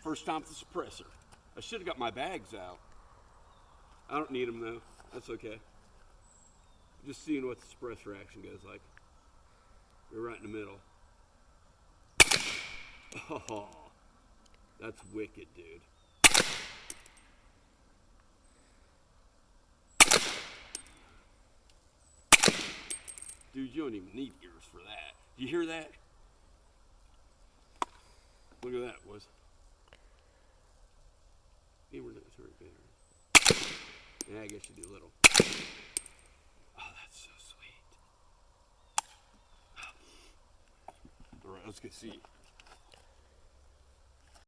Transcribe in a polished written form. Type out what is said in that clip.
First time with the suppressor. I should have got my bags out. I don't need them though. That's okay. Just seeing what the suppressor action goes like. We're right in the middle. Oh, that's wicked, dude. Dude, you don't even need ears for that. You hear that? Look at that, boys. Yeah, I guess you do a little. Oh, that's so sweet. All right, let's go see.